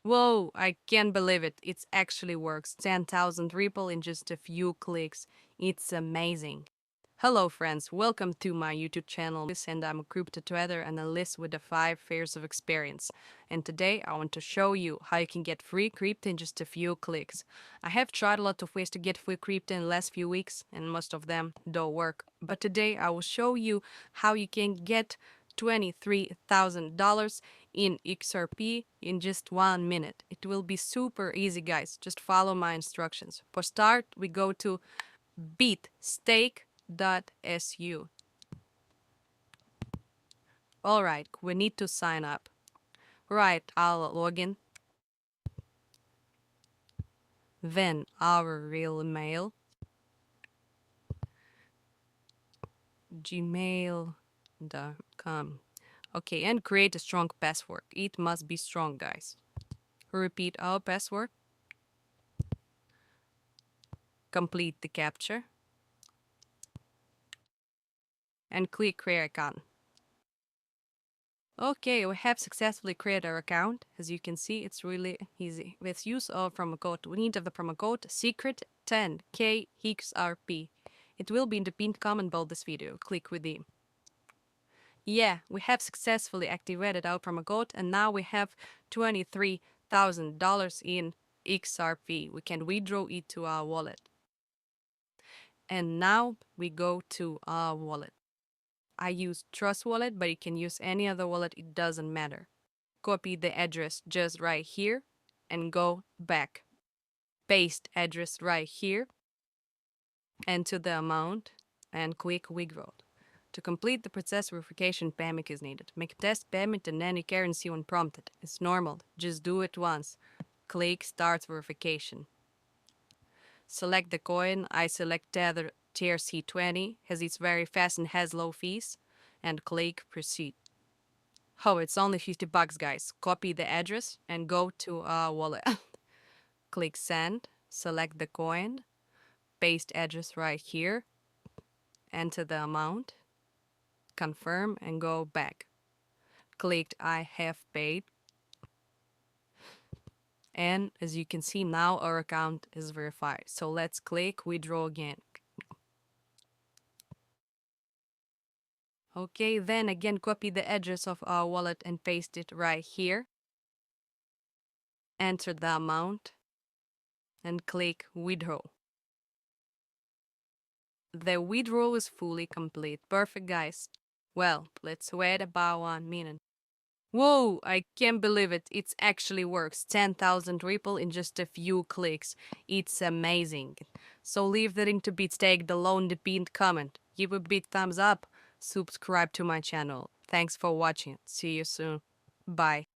Whoa, I can't believe it. It actually works. 10,000 Ripple in just a few clicks. It's amazing. Hello friends, welcome to my YouTube channel and I'm a crypto trader analyst with 5 years of experience. And today I want to show you how you can get free crypto in just a few clicks. I have tried a lot of ways to get free crypto in the last few weeks and most of them don't work. But today I will show you how you can get $23,000 in XRP in just 1 minute. It will be super easy, guys. Just follow my instructions. For start, we go to beatstake.su. Alright, we need to sign up. Right, I'll log in. Then our real email, gmail.com. Okay, and create a strong password. It must be strong, guys. Repeat our password. Complete the captcha. And click create account. Okay, we have successfully created our account. As you can see, it's really easy. With use of promo code, we need the promo code secret 10K XRP. It will be in the pinned comment below this video. Click redeem. Yeah, we have successfully activated our promo code and now we have $23,000 in XRP. We can withdraw it to our wallet. And now we go to our wallet. I use Trust Wallet, but you can use any other wallet, it doesn't matter. Copy the address just right here and go back. Paste address right here, enter the amount, and click Withdrawal. To complete the process, verification payment is needed. Make a test payment and any currency when prompted. It's normal, just do it once. Click Start Verification. Select the coin. I select Tether TRC20 as it's very fast and has low fees. And click Proceed. Oh, it's only $50, guys. Copy the address and go to our wallet. Click Send, select the coin, paste address right here, enter the amount, confirm and go back. Click I have paid. And as you can see now our account is verified. So let's click withdraw again. Okay, then again copy the address of our wallet and paste it right here. Enter the amount and click withdraw. The withdrawal is fully complete. Perfect, guys. Well, let's wait about 1 minute. Whoa, I can't believe it. It actually works. 10,000 Ripple in just a few clicks. It's amazing. So leave the link to Beatstake below in the pinned comment. Give a big thumbs up. Subscribe to my channel. Thanks for watching. See you soon. Bye.